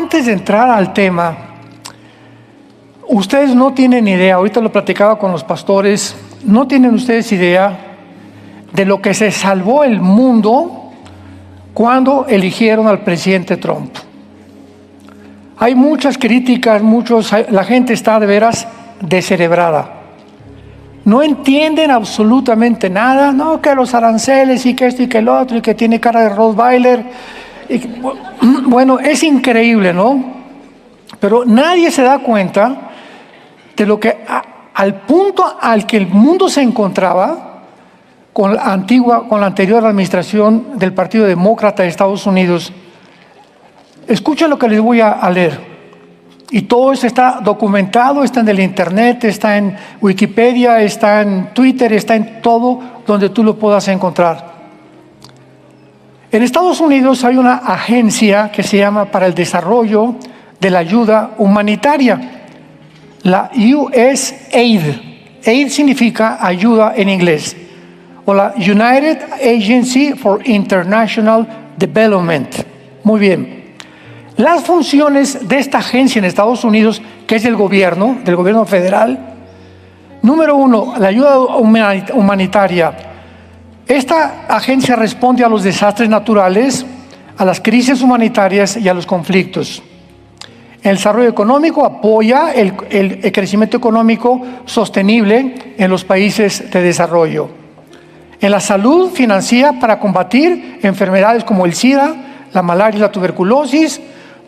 Antes de entrar al tema, ustedes no tienen idea, ahorita lo platicaba con los pastores, no tienen ustedes idea de lo que se salvó el mundo cuando eligieron al presidente Trump. Hay muchas críticas, la gente está de veras descerebrada. No entienden absolutamente nada, no, que los aranceles y que esto y que el otro, y que tiene cara de Rottweiler. Bueno, es increíble, ¿no? Pero nadie se da cuenta de lo que, al punto al que el mundo se encontraba con la anterior administración del Partido Demócrata de Estados Unidos. Escuchen lo que les voy a leer. Y todo eso está documentado, está en el internet, está en Wikipedia, está en Twitter, está en todo donde tú lo puedas encontrar. En Estados Unidos hay una agencia que se llama para el desarrollo de la ayuda humanitaria, la USAID. AID significa ayuda en inglés, o la United Agency for International Development. Muy bien. Las funciones de esta agencia en Estados Unidos, que es del gobierno federal, número 1, la ayuda humanitaria. Esta agencia responde a los desastres naturales, a las crisis humanitarias y a los conflictos. El desarrollo económico apoya el crecimiento económico sostenible en los países de desarrollo. En la salud financia para combatir enfermedades como el SIDA, la malaria y la tuberculosis,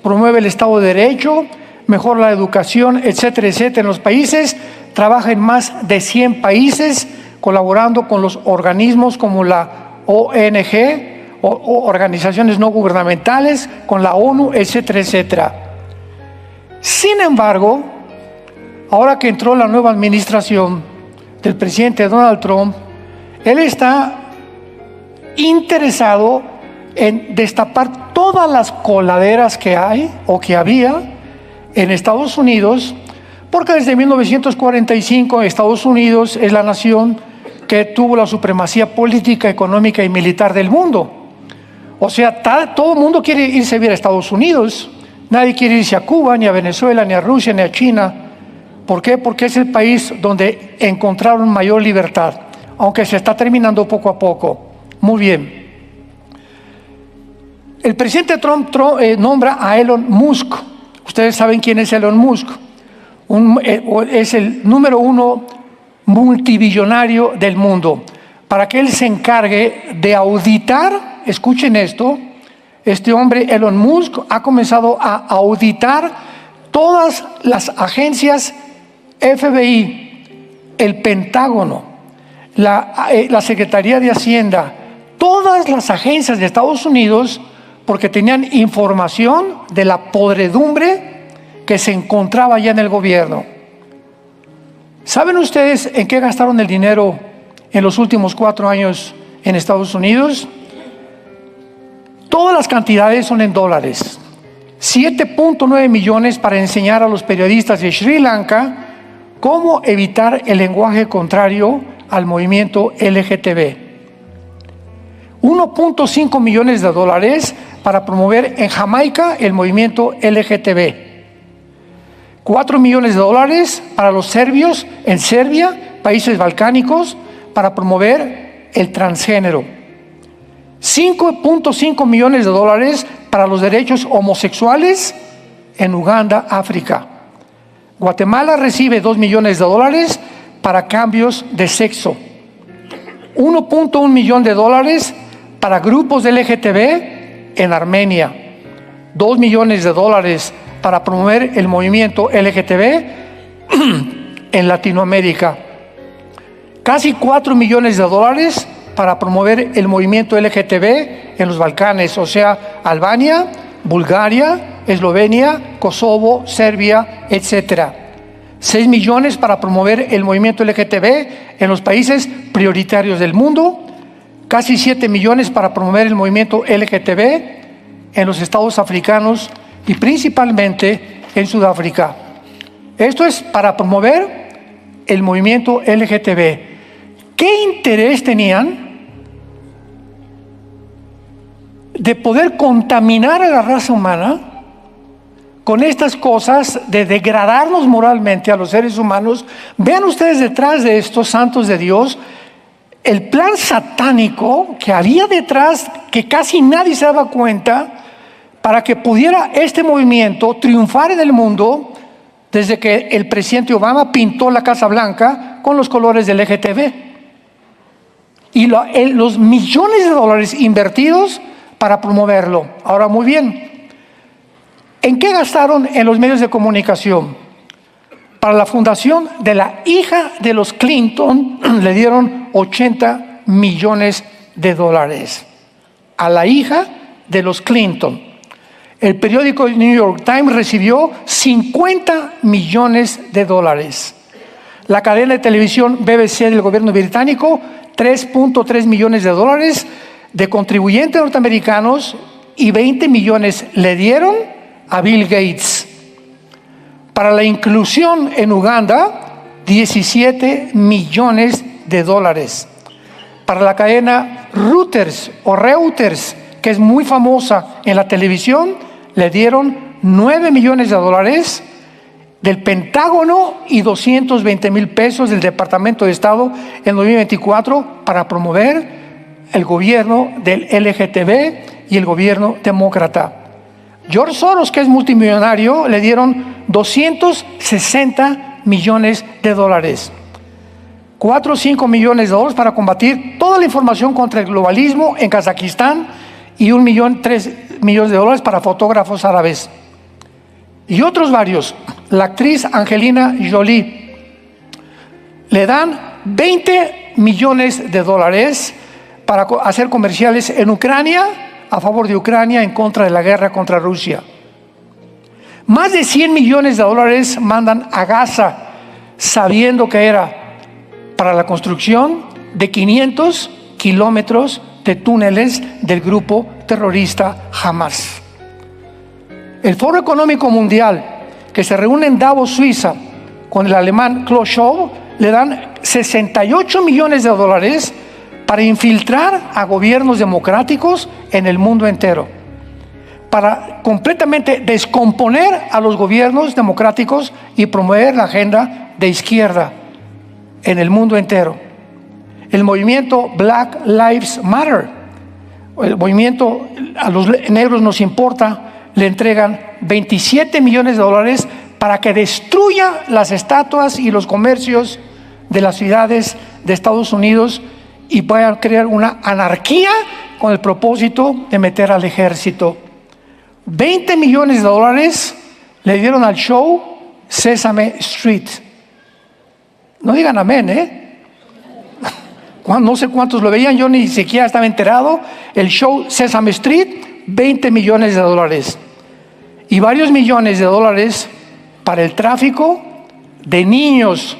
promueve el Estado de Derecho, mejora la educación, etcétera, etcétera. En los países trabaja en más de 100 países, colaborando con los organismos como la ONG, o organizaciones no gubernamentales, con la ONU, etcétera, etcétera. Sin embargo, ahora que entró la nueva administración del presidente Donald Trump, él está interesado en destapar todas las coladeras que hay o que había en Estados Unidos, porque desde 1945 Estados Unidos es la nación que tuvo la supremacía política, económica y militar del mundo. O sea, todo el mundo quiere irse a vivir a Estados Unidos, nadie quiere irse a Cuba, ni a Venezuela, ni a Rusia, ni a China. ¿Por qué? Porque es el país donde encontraron mayor libertad, aunque se está terminando poco a poco. Muy bien. El presidente Trump nombra a Elon Musk. Ustedes saben quién es Elon Musk. Es el número 1 multibillonario del mundo. Para que él se encargue de auditar, escuchen esto, este hombre Elon Musk ha comenzado a auditar todas las agencias FBI, el Pentágono, la Secretaría de Hacienda, todas las agencias de Estados Unidos, porque tenían información de la podredumbre que se encontraba ya en el gobierno. ¿Saben ustedes en qué gastaron el dinero en los últimos 4 años en Estados Unidos? Todas las cantidades son en dólares. 7.9 millones para enseñar a los periodistas de Sri Lanka cómo evitar el lenguaje contrario al movimiento LGTB. 1.5 millones de dólares para promover en Jamaica el movimiento LGTB. 4 millones de dólares para los serbios en Serbia, países balcánicos, para promover el transgénero. 5.5 millones de dólares para los derechos homosexuales en Uganda, África. Guatemala recibe 2 millones de dólares para cambios de sexo. 1.1 millón de dólares para grupos de LGTB en Armenia. 2 millones de dólares para promover el movimiento LGTB en Latinoamérica. Casi 4 millones de dólares para promover el movimiento LGTB en los Balcanes, o sea, Albania, Bulgaria, Eslovenia, Kosovo, Serbia, etc. 6 millones para promover el movimiento LGTB en los países prioritarios del mundo. Casi 7 millones para promover el movimiento LGTB en los estados africanos y principalmente en Sudáfrica. Esto es para promover el movimiento LGTB. ¿Qué interés tenían de poder contaminar a la raza humana con estas cosas de degradarnos moralmente a los seres humanos, vean ustedes detrás de estos santos de Dios el plan satánico que había detrás, que casi nadie se daba cuenta, para que pudiera este movimiento triunfar en el mundo desde que el presidente Obama pintó la Casa Blanca con los colores del LGTB. Y los millones de dólares invertidos para promoverlo. Ahora, muy bien, ¿en qué gastaron en los medios de comunicación? Para la fundación de la hija de los Clinton le dieron 80 millones de dólares. A la hija de los Clinton. El periódico New York Times recibió 50 millones de dólares. La cadena de televisión BBC del gobierno británico, 3.3 millones de dólares de contribuyentes norteamericanos, y 20 millones le dieron a Bill Gates. Para la inclusión en Uganda, 17 millones de dólares. Para la cadena Reuters, que es muy famosa en la televisión, le dieron 9 millones de dólares del Pentágono y 220 mil pesos del Departamento de Estado en 2024 para promover el gobierno del LGTB y el gobierno demócrata. George Soros, que es multimillonario, le dieron 260 millones de dólares. 4 o 5 millones de dólares para combatir toda la información contra el globalismo en Kazajistán, y 3 millones de dólares para fotógrafos árabes. Y otros varios. La actriz Angelina Jolie le dan 20 millones de dólares para hacer comerciales en Ucrania, a favor de Ucrania, en contra de la guerra contra Rusia. Más de 100 millones de dólares mandan a Gaza, sabiendo que era para la construcción de 500 kilómetros de túneles del grupo terrorista Hamas. El Foro Económico Mundial, que se reúne en Davos, Suiza, con el alemán Klaus Schwab, le dan 68 millones de dólares para infiltrar a gobiernos democráticos en el mundo entero, para completamente descomponer a los gobiernos democráticos y promover la agenda de izquierda en el mundo entero. El movimiento Black Lives Matter, el movimiento a los negros nos importa, le entregan 27 millones de dólares para que destruya las estatuas y los comercios de las ciudades de Estados Unidos y puedan crear una anarquía con el propósito de meter al ejército. 20 millones de dólares le dieron al show Sesame Street. No digan amén, no sé cuántos lo veían, yo ni siquiera estaba enterado. El show Sesame Street, 20 millones de dólares. Y varios millones de dólares para el tráfico de niños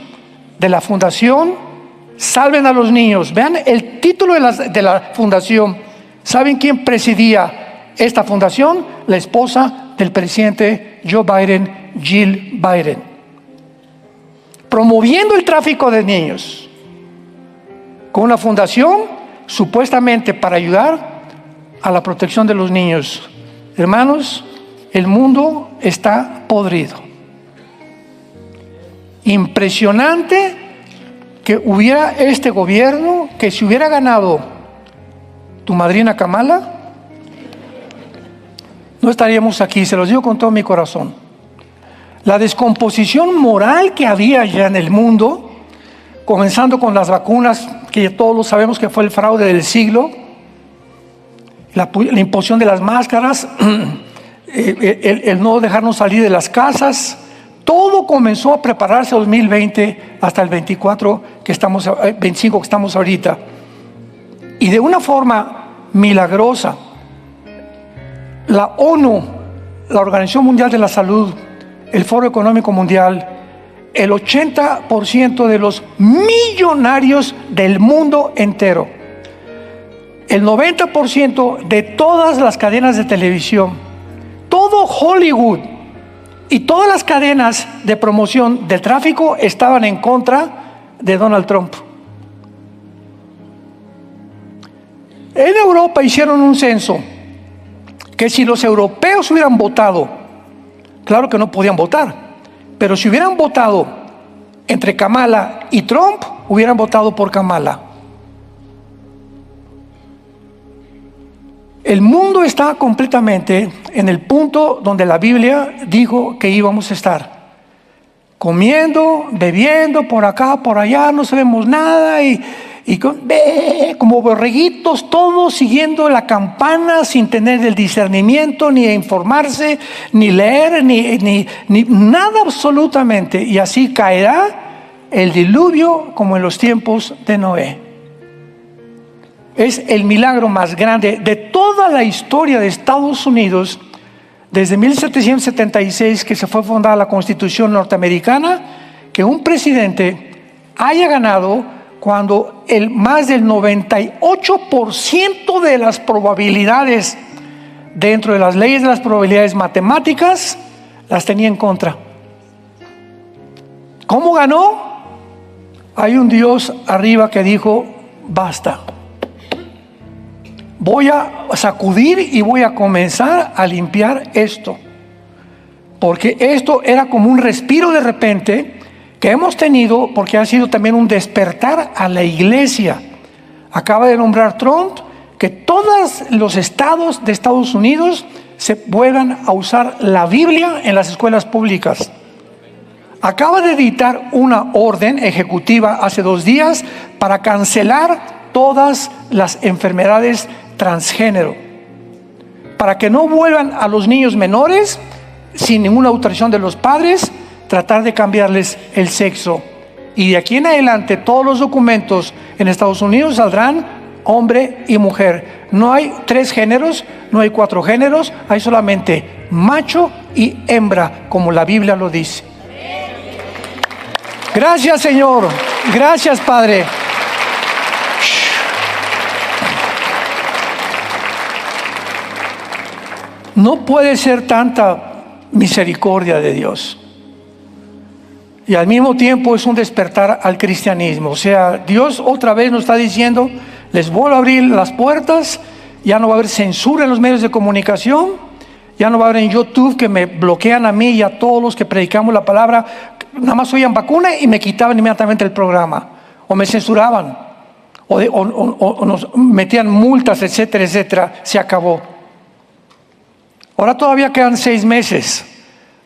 de la fundación Salven a los Niños. Vean el título de la fundación. ¿Saben quién presidía esta fundación? La esposa del presidente Joe Biden, Jill Biden. Promoviendo el tráfico de niños, con una fundación supuestamente para ayudar a la protección de los niños. Hermanos, el mundo está podrido. Impresionante que hubiera este gobierno, que si hubiera ganado tu madrina Kamala, no estaríamos aquí, se los digo con todo mi corazón. La descomposición moral que había ya en el mundo, comenzando con las vacunas, que todos sabemos que fue el fraude del siglo, la imposición de las máscaras, el no dejarnos salir de las casas, todo comenzó a prepararse 2020 hasta el 25 que estamos ahorita. Y de una forma milagrosa, la ONU, la Organización Mundial de la Salud, el Foro Económico Mundial, el 80% de los millonarios del mundo entero, el 90% de todas las cadenas de televisión, todo Hollywood y todas las cadenas de promoción del tráfico estaban en contra de Donald Trump. En Europa hicieron un censo que si los europeos hubieran votado claro que no podían votar, pero si hubieran votado entre Kamala y Trump, hubieran votado por Kamala. El mundo está completamente en el punto donde la Biblia dijo que íbamos a estar. Comiendo, bebiendo, por acá, por allá, no sabemos nada y como borreguitos, todos siguiendo la campana sin tener el discernimiento, ni informarse, ni leer, ni nada absolutamente. Y así caerá el diluvio como en los tiempos de Noé. Es el milagro más grande de toda la historia de Estados Unidos. Desde 1776, que se fue fundada la Constitución norteamericana, que un presidente haya ganado cuando más del 98% de las probabilidades dentro de las leyes de las probabilidades matemáticas las tenía en contra. ¿Cómo ganó? Hay un Dios arriba que dijo: basta. Voy a sacudir y voy a comenzar a limpiar esto. Porque esto era como un respiro de repente que hemos tenido, porque ha sido también un despertar a la iglesia. Acaba de nombrar Trump que todos los estados de Estados Unidos se puedan a usar la Biblia en las escuelas públicas. Acaba de dictar una orden ejecutiva hace 2 días para cancelar todas las enfermedades transgénero, para que no vuelvan a los niños menores sin ninguna autorización de los padres, tratar de cambiarles el sexo. Y de aquí en adelante todos los documentos en Estados Unidos saldrán hombre y mujer. No hay 3 géneros, no hay 4 géneros, hay solamente macho y hembra, como la Biblia lo dice. Gracias, Señor. Gracias, Padre. No puede ser tanta misericordia de Dios. Y al mismo tiempo es un despertar al cristianismo. O sea, Dios otra vez nos está diciendo: les vuelvo a abrir las puertas, ya no va a haber censura en los medios de comunicación, ya no va a haber en YouTube que me bloquean a mí y a todos los que predicamos la palabra, nada más oían vacuna y me quitaban inmediatamente el programa, o me censuraban, o nos metían multas, etcétera, etcétera. Se acabó. Ahora todavía quedan 6 meses,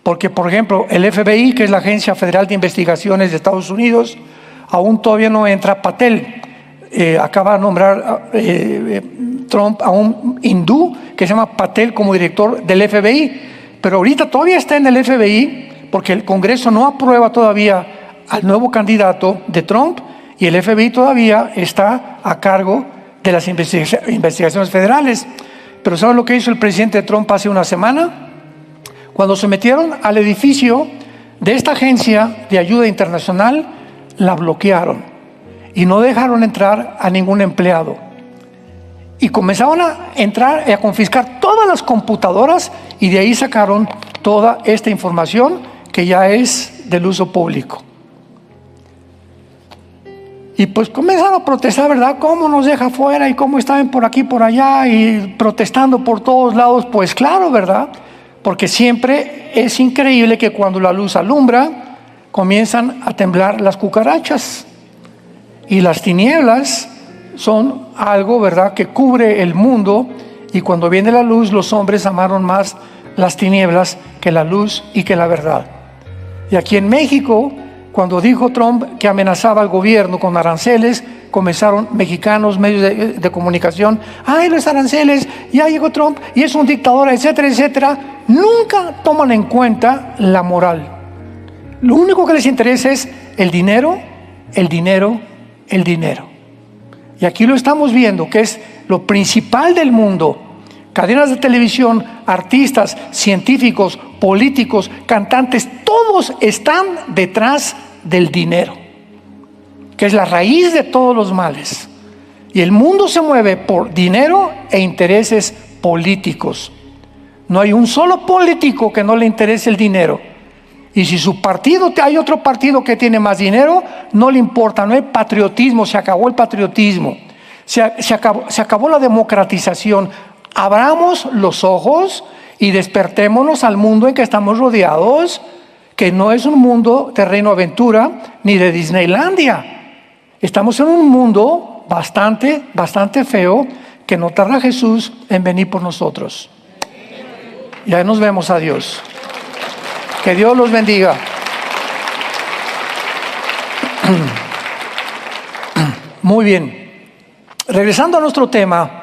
porque por ejemplo el FBI, que es la Agencia Federal de Investigaciones de Estados Unidos, aún todavía no entra Patel. Acaba de nombrar Trump a un hindú que se llama Patel como director del FBI, pero ahorita todavía está en el FBI porque el Congreso no aprueba todavía al nuevo candidato de Trump y el FBI todavía está a cargo de las investigaciones federales. Pero ¿saben lo que hizo el presidente Trump hace una semana? Cuando se metieron al edificio de esta agencia de ayuda internacional, la bloquearon y no dejaron entrar a ningún empleado. Y comenzaron a entrar y a confiscar todas las computadoras y de ahí sacaron toda esta información que ya es del uso público. Y pues comenzaron a protestar, ¿verdad? ¿Cómo nos deja fuera? Y cómo estaban por aquí, por allá y protestando por todos lados. Pues claro, ¿verdad? Porque siempre es increíble que cuando la luz alumbra, comienzan a temblar las cucarachas. Y las tinieblas son algo, ¿verdad?, que cubre el mundo. Y cuando viene la luz, los hombres amaron más las tinieblas que la luz y que la verdad. Y aquí en México, cuando dijo Trump que amenazaba al gobierno con aranceles, comenzaron mexicanos, medios de comunicación: ¡ay, los aranceles! Ya llegó Trump y es un dictador, etcétera, etcétera. Nunca toman en cuenta la moral. Lo único que les interesa es el dinero, el dinero, el dinero. Y aquí lo estamos viendo, que es lo principal del mundo. Cadenas de televisión, artistas, científicos, políticos, cantantes, todos están detrás del dinero, que es la raíz de todos los males. Y el mundo se mueve por dinero e intereses políticos. No hay un solo político que no le interese el dinero. Y si su partido, hay otro partido que tiene más dinero, no le importa, no hay patriotismo, se acabó el patriotismo, se acabó la democratización. Abramos los ojos y despertémonos al mundo en que estamos rodeados, que no es un mundo de Reino Aventura ni de Disneylandia. Estamos en un mundo bastante feo, que no tarda Jesús en venir por nosotros. Y ahí nos vemos. Adiós. Que Dios los bendiga. Muy bien. Regresando a nuestro tema.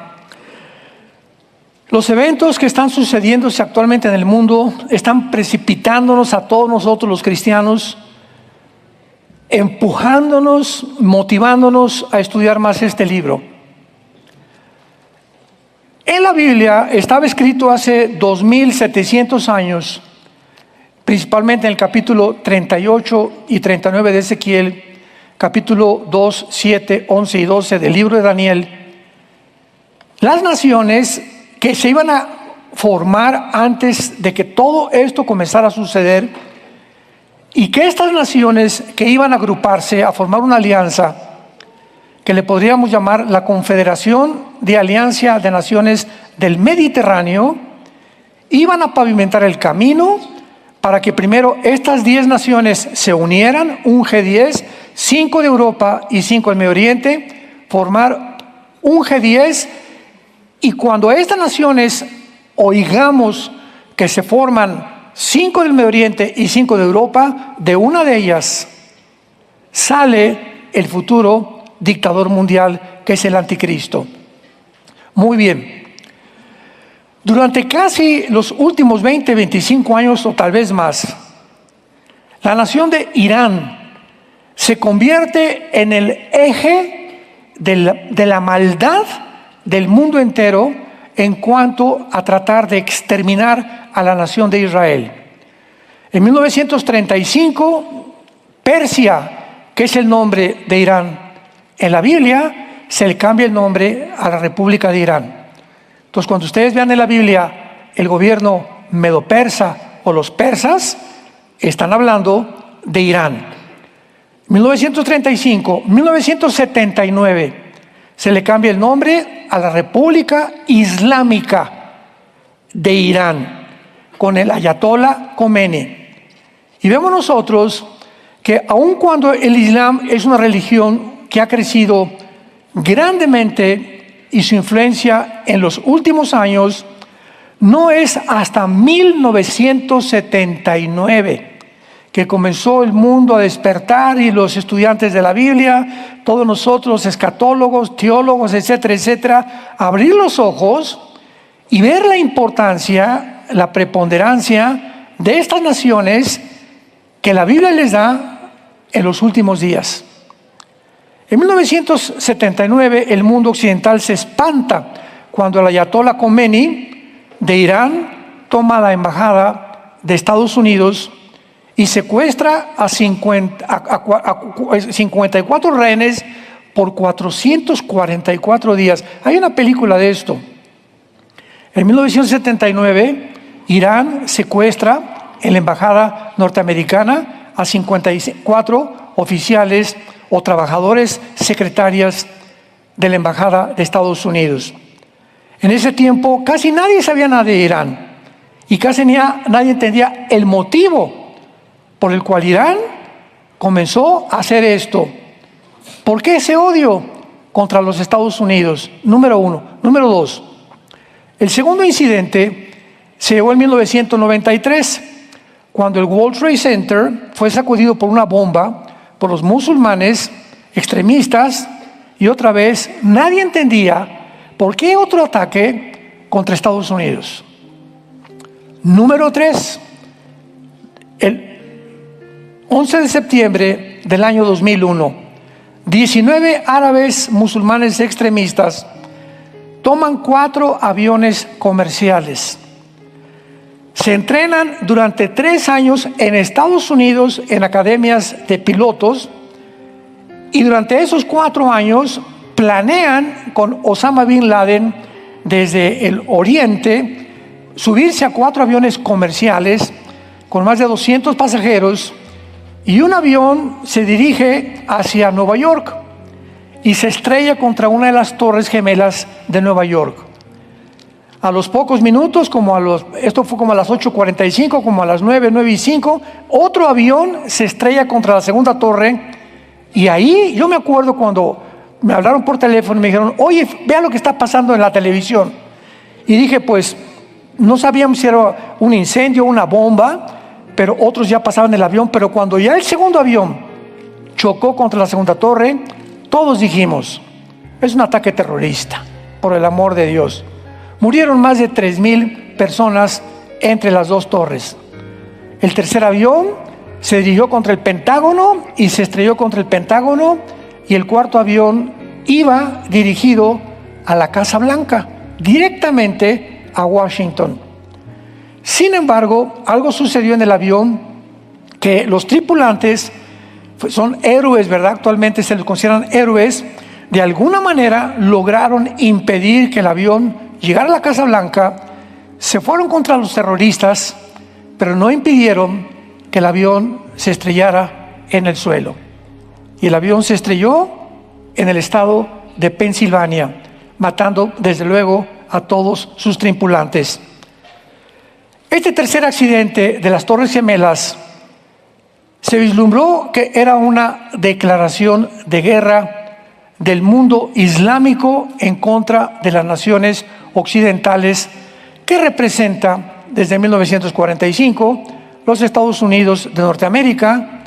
Los eventos que están sucediéndose actualmente en el mundo están precipitándonos a todos nosotros los cristianos, empujándonos, motivándonos a estudiar más este libro. En la Biblia estaba escrito hace 2700 años, principalmente en el capítulo 38 y 39 de Ezequiel, capítulo 2, 7, 11 y 12 del libro de Daniel, las naciones que se iban a formar antes de que todo esto comenzara a suceder, y que estas naciones que iban a agruparse a formar una alianza que le podríamos llamar la Confederación de Alianza de Naciones del Mediterráneo, iban a pavimentar el camino para que primero estas 10 naciones se unieran, un G10, 5 de Europa y 5 del Medio Oriente, formar un G10. Y cuando estas naciones oigamos que se forman 5 del Medio Oriente y 5 de Europa, de una de ellas sale el futuro dictador mundial, que es el anticristo. Muy bien. Durante casi los últimos 20, 25 años o tal vez más, la nación de Irán se convierte en el eje de la maldad del mundo entero en cuanto a tratar de exterminar a la nación de Israel. En 1935, Persia, que es el nombre de Irán, en la Biblia se le cambia el nombre a la República de Irán. Entonces, cuando ustedes vean en la Biblia el gobierno medo-persa o los persas, están hablando de Irán. 1935, 1979, se le cambia el nombre a la República Islámica de Irán, con el Ayatollah Khomeini. Y vemos nosotros que aun cuando el Islam es una religión que ha crecido grandemente y su influencia en los últimos años, no es hasta 1979 que comenzó el mundo a despertar, y los estudiantes de la Biblia, todos nosotros, escatólogos, teólogos, etcétera, etcétera, abrir los ojos y ver la importancia, la preponderancia de estas naciones que la Biblia les da en los últimos días. En 1979 el mundo occidental se espanta cuando el Ayatollah Khomeini de Irán toma la embajada de Estados Unidos y secuestra a 54 rehenes por 444 días. Hay una película de esto. En 1979, Irán secuestra en la embajada norteamericana a 54 oficiales o trabajadores secretarias de la embajada de Estados Unidos. En ese tiempo casi nadie sabía nada de Irán y casi nadie entendía el motivo por el cual Irán comenzó a hacer esto. ¿Por qué ese odio contra los Estados Unidos? Número uno. Número dos, el segundo incidente se llevó en 1993, cuando el World Trade Center fue sacudido por una bomba por los musulmanes extremistas, y otra vez nadie entendía por qué otro ataque contra Estados Unidos. Número tres, el 11 de septiembre del año 2001, 19 árabes musulmanes extremistas toman 4 aviones comerciales. Se entrenan durante 3 años en Estados Unidos en academias de pilotos, y durante esos 4 años planean con Osama Bin Laden desde el oriente subirse a 4 aviones comerciales con más de 200 pasajeros, y un avión se dirige hacia Nueva York y se estrella contra una de las torres gemelas de Nueva York. A los pocos minutos, esto fue como a las 8:45, como a las 9:05, otro avión se estrella contra la segunda torre. Y ahí yo me acuerdo cuando me hablaron por teléfono y me dijeron, oye, vea lo que está pasando en la televisión. Y dije, pues, no sabíamos si era un incendio, una bomba, pero otros ya pasaban el avión. Pero cuando ya el segundo avión chocó contra la segunda torre, todos dijimos, es un ataque terrorista, por el amor de Dios. Murieron más de 3,000 personas entre las dos torres. El tercer avión se dirigió contra el Pentágono y se estrelló contra el Pentágono, y el cuarto avión iba dirigido a la Casa Blanca, directamente a Washington. Sin embargo, algo sucedió en el avión que los tripulantes son héroes, ¿verdad? Actualmente se les consideran héroes. De alguna manera lograron impedir que el avión llegara a la Casa Blanca. Se fueron contra los terroristas, pero no impidieron que el avión se estrellara en el suelo. Y el avión se estrelló en el estado de Pensilvania, matando desde luego a todos sus tripulantes. Este tercer accidente de las Torres Gemelas se vislumbró que era una declaración de guerra del mundo islámico en contra de las naciones occidentales, que representa desde 1945 los Estados Unidos de Norteamérica,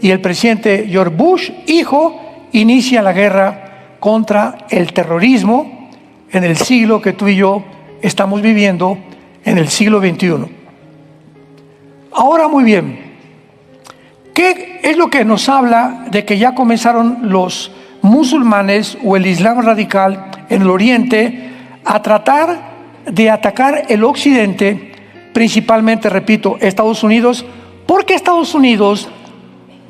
y el presidente George Bush, hijo, inicia la guerra contra el terrorismo en el siglo que tú y yo estamos viviendo, en el siglo XXI. Ahora, muy bien, ¿qué es lo que nos habla de que ya comenzaron los musulmanes o el Islam radical en el Oriente a tratar de atacar el Occidente, principalmente, repito, Estados Unidos, porque Estados Unidos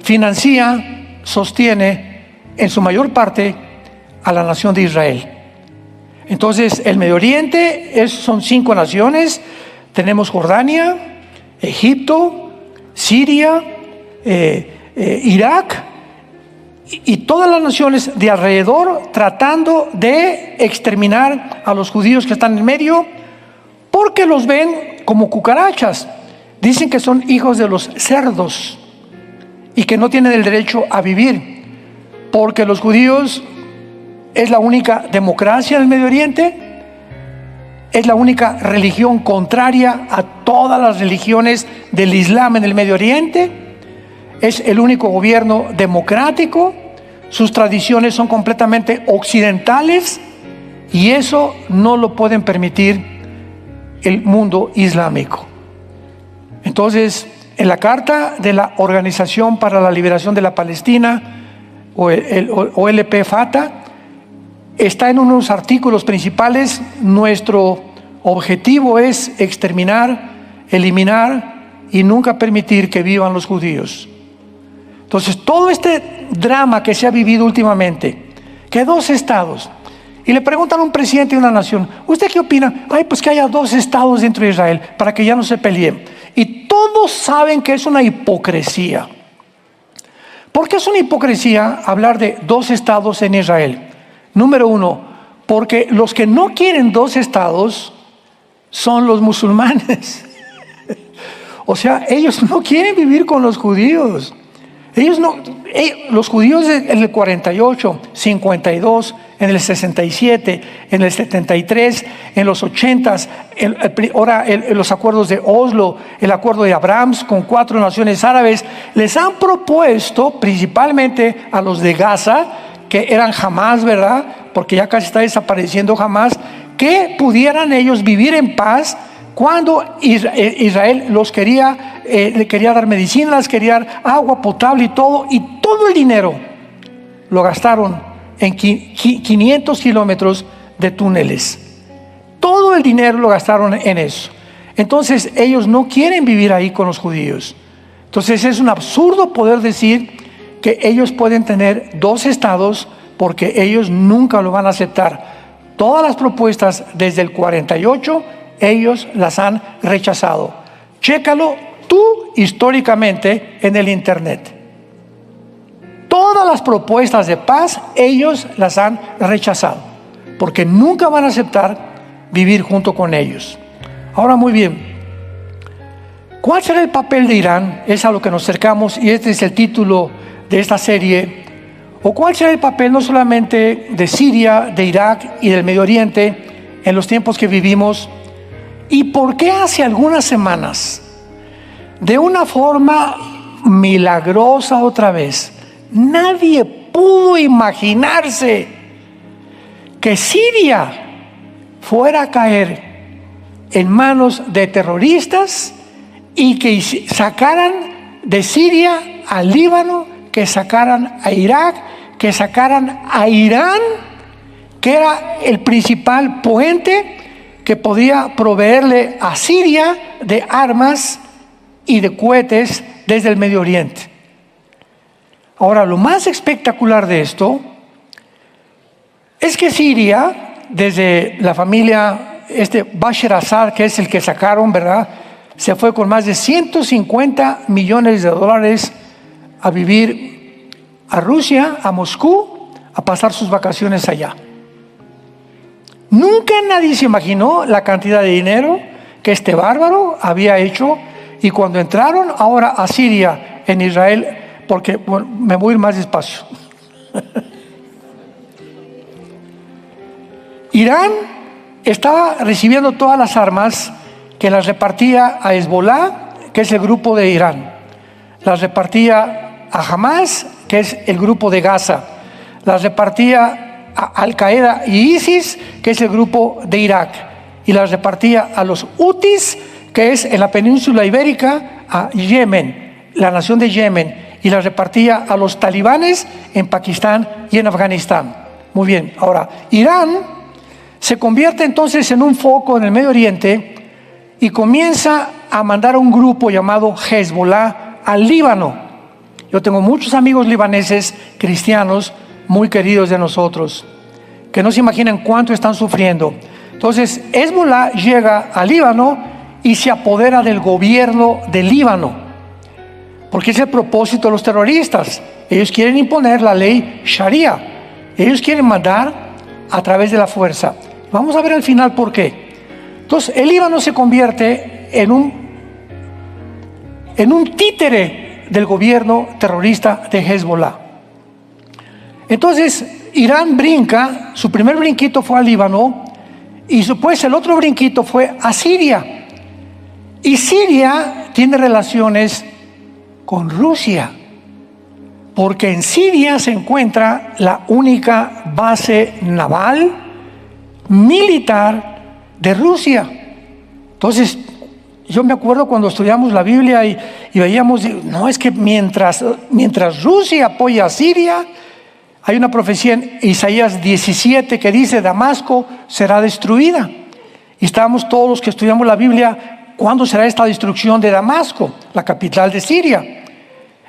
financia, sostiene en su mayor parte a la nación de Israel? Entonces, el Medio Oriente son 5 naciones. Tenemos Jordania, Egipto, Siria, Irak, y todas las naciones de alrededor tratando de exterminar a los judíos que están en medio, porque los ven como cucarachas. Dicen que son hijos de los cerdos y que no tienen el derecho a vivir, porque los judíos es la única democracia en el Medio Oriente, es la única religión contraria a todas las religiones del Islam en el Medio Oriente, es el único gobierno democrático, sus tradiciones son completamente occidentales, y eso no lo pueden permitir el mundo islámico. Entonces, en la carta de la Organización para la Liberación de la Palestina, o el OLP-FATA, está en unos artículos principales: nuestro objetivo es exterminar, eliminar y nunca permitir que vivan los judíos. Entonces, todo este drama que se ha vivido últimamente, que 2 estados, y le preguntan a un presidente de una nación, ¿usted qué opina? Ay, pues que haya 2 estados dentro de Israel para que ya no se peleen. Y todos saben que es una hipocresía. ¿Por qué es una hipocresía hablar de 2 estados en Israel? Número 1, porque los que no quieren 2 estados son los musulmanes. O sea, ellos no quieren vivir con los judíos. Los judíos en el 48, 52, en el 67, en el 73, en los 80, ahora los acuerdos de Oslo, el acuerdo de Abraham con 4 naciones árabes, les han propuesto, principalmente a los de Gaza, que eran Hamás, ¿verdad? Porque ya casi está desapareciendo Hamás, que pudieran ellos vivir en paz cuando Israel los quería, le quería dar medicinas, les quería dar agua potable y todo el dinero lo gastaron en 500 kilómetros de túneles. Todo el dinero lo gastaron en eso. Entonces ellos no quieren vivir ahí con los judíos. Entonces es un absurdo poder decir que ellos pueden tener 2 estados, porque ellos nunca lo van a aceptar. Todas las propuestas desde el 48 ellos las han rechazado. Chécalo tú históricamente en el internet. Todas las propuestas de paz ellos las han rechazado, porque nunca van a aceptar vivir junto con ellos. Ahora, muy bien, ¿cuál será el papel de Irán? Es a lo que nos acercamos y este es el título de esta serie. ¿O cuál será el papel no solamente de Siria, de Irak y del Medio Oriente en los tiempos que vivimos? ¿Y por qué hace algunas semanas, de una forma milagrosa otra vez, nadie pudo imaginarse que Siria fuera a caer en manos de terroristas y que sacaran de Siria al Líbano, que sacaran a Irak, que sacaran a Irán, que era el principal puente que podía proveerle a Siria de armas y de cohetes desde el Medio Oriente? Ahora, lo más espectacular de esto es que Siria, desde la familia Bashar al-Assad, que es el que sacaron, ¿verdad?, se fue con más de 150 millones de dólares a vivir a Rusia, a Moscú, a pasar sus vacaciones allá. Nunca nadie se imaginó la cantidad de dinero que este bárbaro había hecho, y cuando entraron ahora a Siria, en Israel, porque bueno, me voy a ir más despacio. Irán estaba recibiendo todas las armas que las repartía a Hezbollah, que es el grupo de Irán. Las repartía a Hamas, que es el grupo de Gaza. Las repartía a Al-Qaeda y ISIS, que es el grupo de Irak. Y las repartía a los Hutis, que es en la península ibérica, a Yemen, la nación de Yemen. Y las repartía a los talibanes en Pakistán y en Afganistán. Muy bien, ahora, Irán se convierte entonces en un foco en el Medio Oriente y comienza a mandar a un grupo llamado Hezbollah al Líbano. Yo tengo muchos amigos libaneses cristianos muy queridos de nosotros, que no se imaginan cuánto están sufriendo. Entonces, Hezbollah llega al Líbano y se apodera del gobierno del Líbano, porque es el propósito de los terroristas. Ellos quieren imponer la ley Sharia. Ellos quieren mandar a través de la fuerza. Vamos a ver al final por qué. Entonces, el Líbano se convierte en un títere del gobierno terrorista de Hezbollah. Entonces, Irán brinca, su primer brinquito fue al Líbano, y después el otro brinquito fue a Siria. Y Siria tiene relaciones con Rusia, porque en Siria se encuentra la única base naval militar de Rusia. Entonces, yo me acuerdo cuando estudiamos la Biblia y veíamos, no, es que mientras Rusia apoya a Siria, hay una profecía en Isaías 17 que dice, Damasco será destruida. Y estábamos todos los que estudiamos la Biblia, ¿cuándo será esta destrucción de Damasco, la capital de Siria?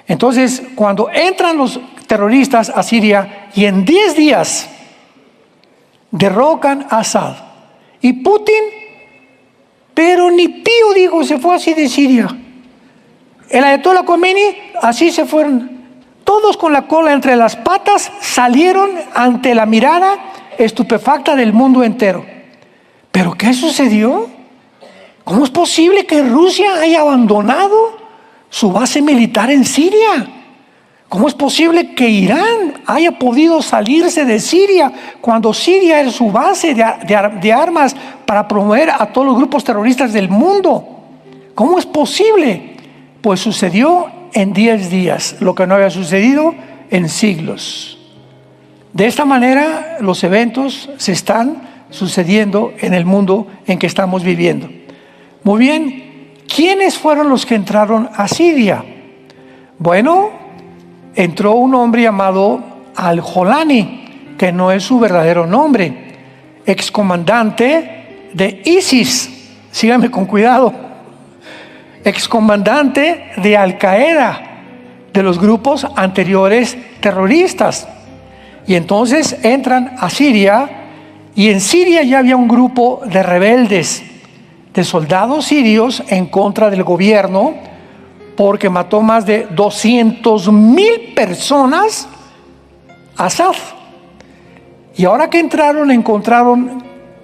Entonces, cuando entran los terroristas a Siria y en 10 días derrocan a Assad, y Putin, pero ni pío dijo, se fue así de Siria. El Ayatollah Khomeini, así se fueron. Todos con la cola entre las patas salieron ante la mirada estupefacta del mundo entero. ¿Pero qué sucedió? ¿Cómo es posible que Rusia haya abandonado su base militar en Siria? ¿Cómo es posible que Irán haya podido salirse de Siria cuando Siria es su base de armas para promover a todos los grupos terroristas del mundo? ¿Cómo es posible? Pues sucedió en 10 días, lo que no había sucedido en siglos. De esta manera, los eventos se están sucediendo en el mundo en que estamos viviendo. Muy bien, ¿quiénes fueron los que entraron a Siria? Bueno, entró un hombre llamado Al-Jolani, que no es su verdadero nombre, excomandante de ISIS, síganme con cuidado, excomandante de Al-Qaeda, de los grupos anteriores terroristas. Y entonces entran a Siria, y en Siria ya había un grupo de rebeldes, de soldados sirios en contra del gobierno, porque mató más de 200,000 personas a Assad. Y ahora que encontraron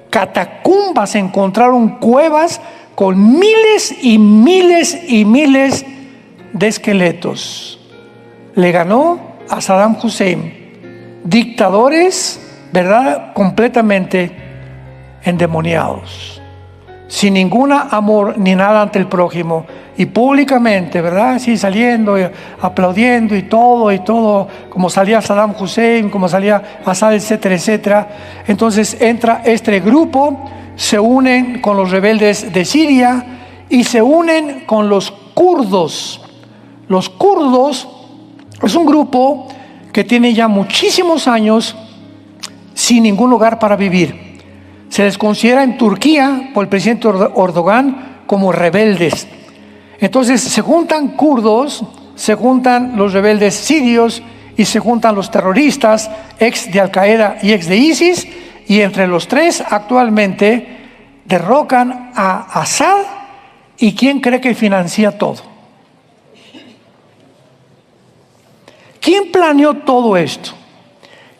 catacumbas, encontraron cuevas con miles y miles y miles de esqueletos. Le ganó a Saddam Hussein, dictadores, ¿verdad?, completamente endemoniados, sin ningún amor ni nada ante el prójimo, y públicamente, ¿verdad?, sí, saliendo, aplaudiendo y todo, como salía Saddam Hussein, como salía Assad, etcétera, etcétera. Entonces entra este grupo, se unen con los rebeldes de Siria y se unen con los kurdos. Los kurdos es un grupo que tiene ya muchísimos años sin ningún lugar para vivir. Se les considera en Turquía por el presidente Erdogan como rebeldes. Entonces se juntan kurdos, se juntan los rebeldes sirios y se juntan los terroristas, ex de Al Qaeda y ex de ISIS, y entre los tres actualmente derrocan a Assad. ¿Y quién cree que financia todo? ¿Quién planeó todo esto?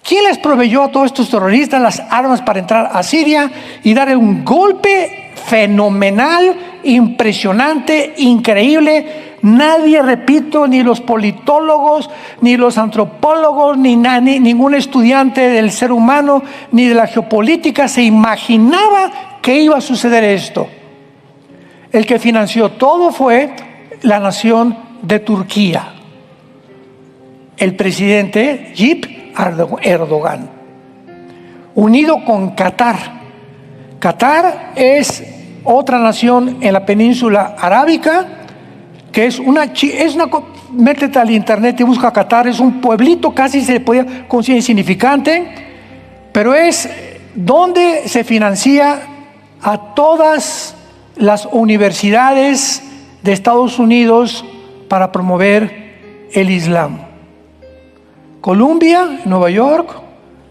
¿Quién les proveyó a todos estos terroristas las armas para entrar a Siria y darle un golpe fenomenal, impresionante, increíble? Nadie, repito, ni los politólogos, ni los antropólogos, ni ningún estudiante del ser humano, ni de la geopolítica se imaginaba que iba a suceder esto. El que financió todo fue la nación de Turquía, el presidente Tayyip Erdogan, unido con Qatar. Qatar es otra nación en la península arábica, que es una, métete al internet y busca Qatar, es un pueblito, casi se podía considerar insignificante, pero es donde se financia a todas las universidades de Estados Unidos para promover el Islam. Columbia, Nueva York,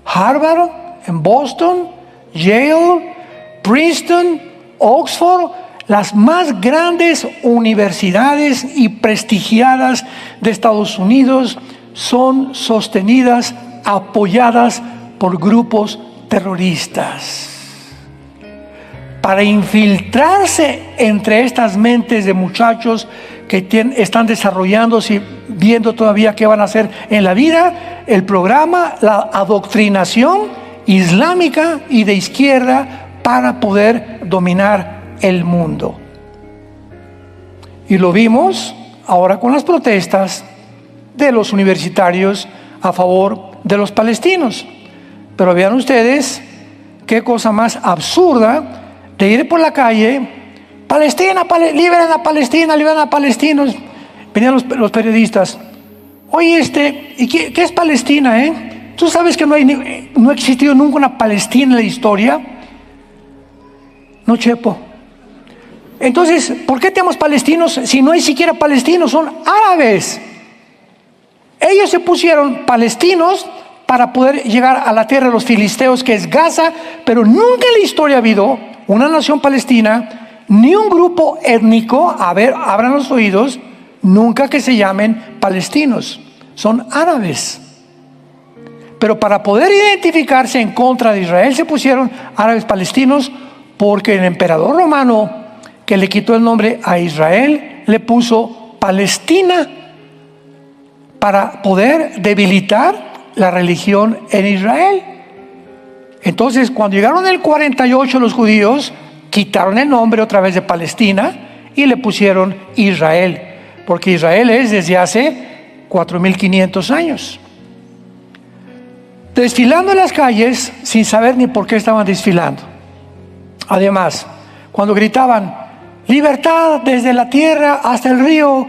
Harvard, en Boston, Yale, Princeton, Oxford, las más grandes universidades y prestigiadas de Estados Unidos son sostenidas, apoyadas por grupos terroristas. Para infiltrarse entre estas mentes de muchachos que están desarrollándose y viendo todavía qué van a hacer en la vida, el programa, la adoctrinación islámica y de izquierda para poder dominar el mundo. Y lo vimos ahora con las protestas de los universitarios a favor de los palestinos. Pero vean ustedes qué cosa más absurda de ir por la calle: Palestina, liberen a Palestina, liberen a palestinos. Venían los periodistas: oye, ¿y qué es Palestina, ¿Tú sabes que no ha existido nunca una Palestina en la historia? No, chepo. Entonces, ¿por qué tenemos palestinos si no hay siquiera palestinos? Son árabes. Ellos se pusieron palestinos para poder llegar a la tierra de los filisteos, que es Gaza, pero nunca en la historia ha habido una nación palestina, ni un grupo étnico, abran los oídos, nunca que se llamen palestinos, son árabes. Pero para poder identificarse en contra de Israel se pusieron árabes palestinos, porque el emperador romano, que le quitó el nombre a Israel, le puso Palestina para poder debilitar la religión en Israel. Entonces, cuando llegaron en el 48 los judíos, quitaron el nombre otra vez de Palestina y le pusieron Israel, porque Israel es desde hace 4.500 años. Desfilando en las calles sin saber ni por qué estaban desfilando. Además, cuando gritaban libertad desde la tierra hasta el río,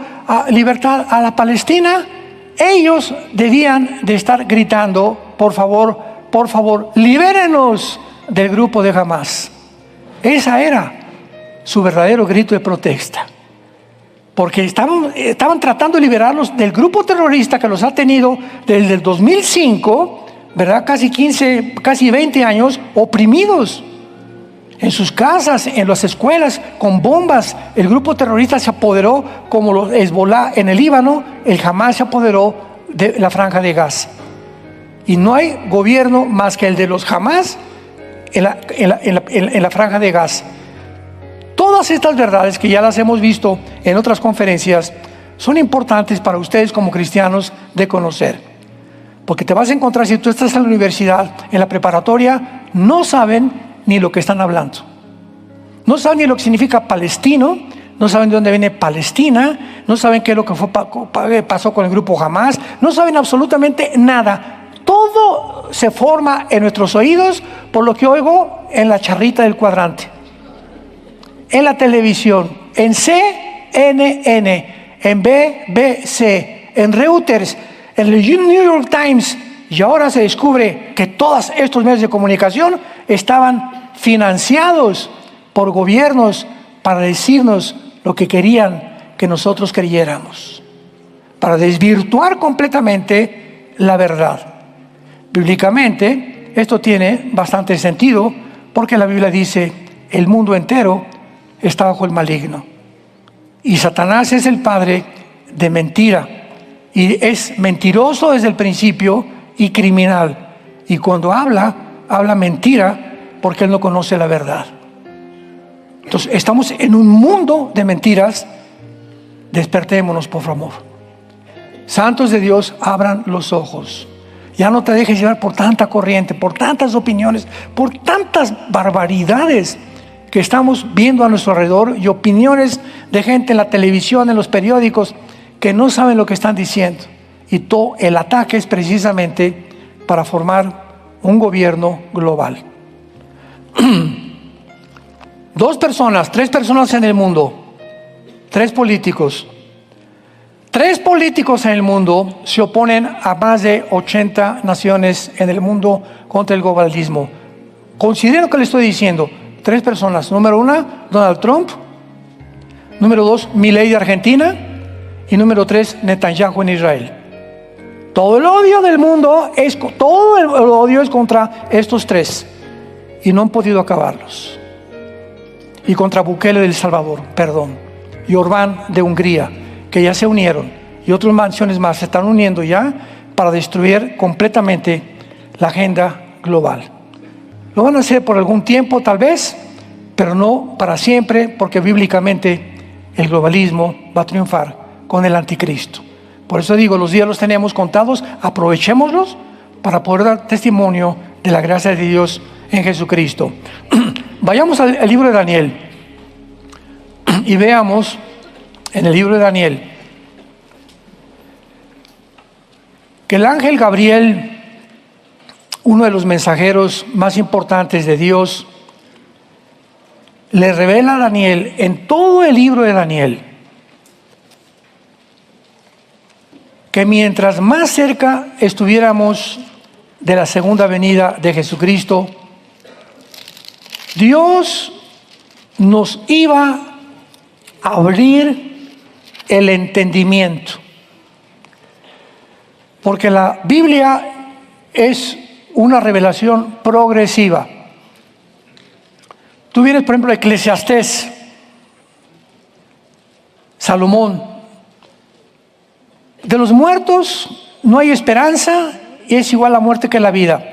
libertad a la Palestina, ellos debían de estar gritando: por favor, libérenos del grupo de Hamás. Esa era su verdadero grito de protesta, porque estaban tratando de liberarlos del grupo terrorista que los ha tenido desde el 2005, ¿verdad? Casi 20 años oprimidos en sus casas, en las escuelas, con bombas. El grupo terrorista se apoderó, como los Hezbollah en el Líbano, el Hamás se apoderó de la Franja de Gaza. Y no hay gobierno más que el de los Hamás en la franja de Gaza. Todas estas verdades que ya las hemos visto en otras conferencias son importantes para ustedes como cristianos de conocer. Porque te vas a encontrar, si tú estás en la universidad, en la preparatoria, no saben ni lo que están hablando. No saben ni lo que significa palestino, no saben de dónde viene Palestina, no saben qué es lo que pasó con el grupo Hamas, no saben absolutamente nada. Todo se forma en nuestros oídos por lo que oigo en la charrita del cuadrante, en la televisión, en CNN, en BBC, en Reuters, en el New York Times, y ahora se descubre que todos estos medios de comunicación estaban financiados por gobiernos para decirnos lo que querían que nosotros creyéramos, para desvirtuar completamente la verdad. Bíblicamente, esto tiene bastante sentido, porque la Biblia dice: el mundo entero está bajo el maligno. Y Satanás es el padre de mentira. Y es mentiroso desde el principio y criminal. Y cuando habla mentira porque él no conoce la verdad. Entonces, estamos en un mundo de mentiras. Despertémonos, por favor. Santos de Dios, abran los ojos. Ya no te dejes llevar por tanta corriente, por tantas opiniones, por tantas barbaridades que estamos viendo a nuestro alrededor, y opiniones de gente en la televisión, en los periódicos, que no saben lo que están diciendo. Y todo el ataque es precisamente para formar un gobierno global. 3 personas en el mundo, 3 políticos. 3 políticos en el mundo se oponen a más de 80 naciones en el mundo contra el globalismo. Considero que le estoy diciendo 3 personas. Número 1, Donald Trump. Número 2, Milei de Argentina. Y número 3, Netanyahu en Israel. Todo el odio del mundo es contra estos 3. Y no han podido acabarlos. Y contra Bukele de El Salvador, y Orbán de Hungría, que ya se unieron, y otras naciones más se están uniendo ya para destruir completamente la agenda global. Lo van a hacer por algún tiempo tal vez, pero no para siempre, porque bíblicamente el globalismo va a triunfar con el anticristo. Por eso digo, los días los tenemos contados, aprovechémoslos para poder dar testimonio de la gracia de Dios en Jesucristo. Vayamos al libro de Daniel y veamos en el libro de Daniel que el ángel Gabriel, uno de los mensajeros más importantes de Dios, le revela a Daniel en todo el libro de Daniel que mientras más cerca estuviéramos de la segunda venida de Jesucristo, Dios nos iba a abrir el entendimiento. Porque la Biblia es una revelación progresiva. Tú vienes, por ejemplo, a Eclesiastés, Salomón. De los muertos no hay esperanza y es igual la muerte que la vida.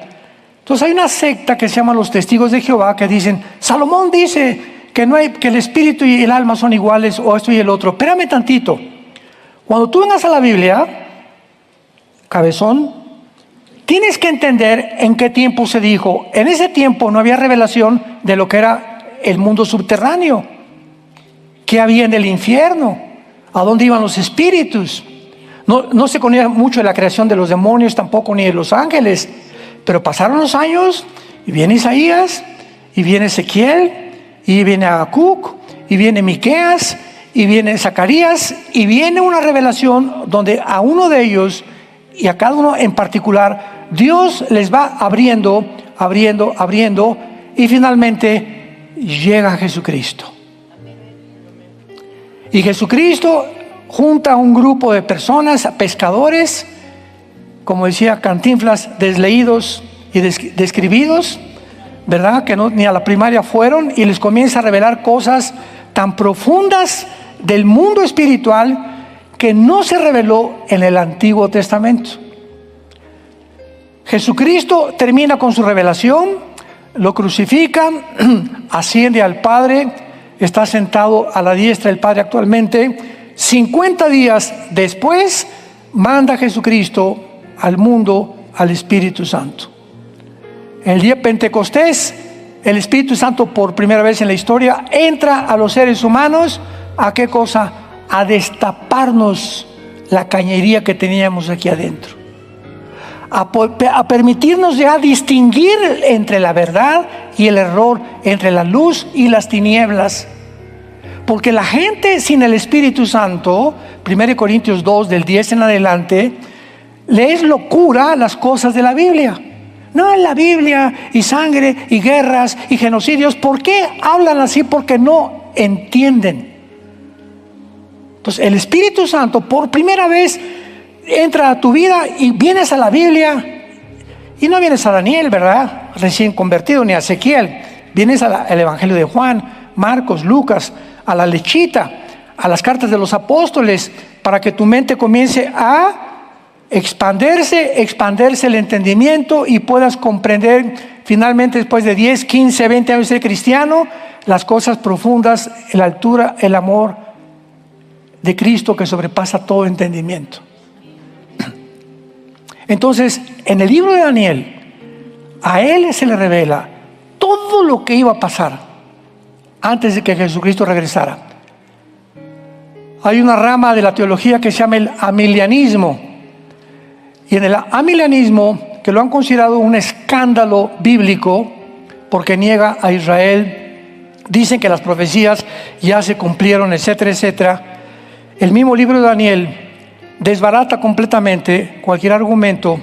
Entonces hay una secta que se llama los Testigos de Jehová que dicen: Salomón dice que no hay, que el espíritu y el alma son iguales, o esto y el otro. Espérame tantito. Cuando tú vengas a la Biblia, cabezón, tienes que entender en qué tiempo se dijo. En ese tiempo no había revelación de lo que era el mundo subterráneo, qué había en el infierno, a dónde iban los espíritus. No se conocía mucho de la creación de los demonios, tampoco ni de los ángeles. Pero pasaron los años y viene Isaías, y viene Ezequiel, y viene Habacuc, y viene Miqueas, y viene Zacarías, y viene una revelación donde a uno de ellos y a cada uno en particular Dios les va abriendo, y finalmente llega Jesucristo. Y Jesucristo junta a un grupo de personas, pescadores, como decía Cantinflas, desleídos y describidos, ¿verdad? Que no, ni a la primaria fueron, y les comienza a revelar cosas tan profundas del mundo espiritual que no se reveló en el Antiguo Testamento. Jesucristo termina con su revelación, lo crucifican, asciende al Padre, está sentado a la diestra del Padre actualmente. 50 días después, manda a Jesucristo al mundo al Espíritu Santo. En el día de Pentecostés, el Espíritu Santo por primera vez en la historia entra a los seres humanos. ¿A qué cosa? A destaparnos la cañería que teníamos aquí adentro. A permitirnos ya distinguir entre la verdad y el error, entre la luz y las tinieblas. Porque la gente sin el Espíritu Santo, 1 Corintios 2, del 10 en adelante, le es locura las cosas de la Biblia. No, en la Biblia y sangre y guerras y genocidios. ¿Por qué hablan así? Porque no entienden. Entonces el Espíritu Santo por primera vez entra a tu vida y vienes a la Biblia. Y no vienes a Daniel, ¿verdad? Recién convertido, ni a Ezequiel. Vienes al Evangelio de Juan, Marcos, Lucas, a la lechita, a las cartas de los apóstoles, para que tu mente comience a expandirse el entendimiento y puedas comprender finalmente, después de 10, 15, 20 años de ser cristiano, las cosas profundas, la altura, el amor de Cristo que sobrepasa todo entendimiento. Entonces, en el libro de Daniel, a él se le revela todo lo que iba a pasar antes de que Jesucristo regresara. Hay una rama de la teología que se llama el amilianismo. Y en el amilianismo, que lo han considerado un escándalo bíblico porque niega a Israel, dicen que las profecías ya se cumplieron, etcétera, etcétera. El mismo libro de Daniel desbarata completamente cualquier argumento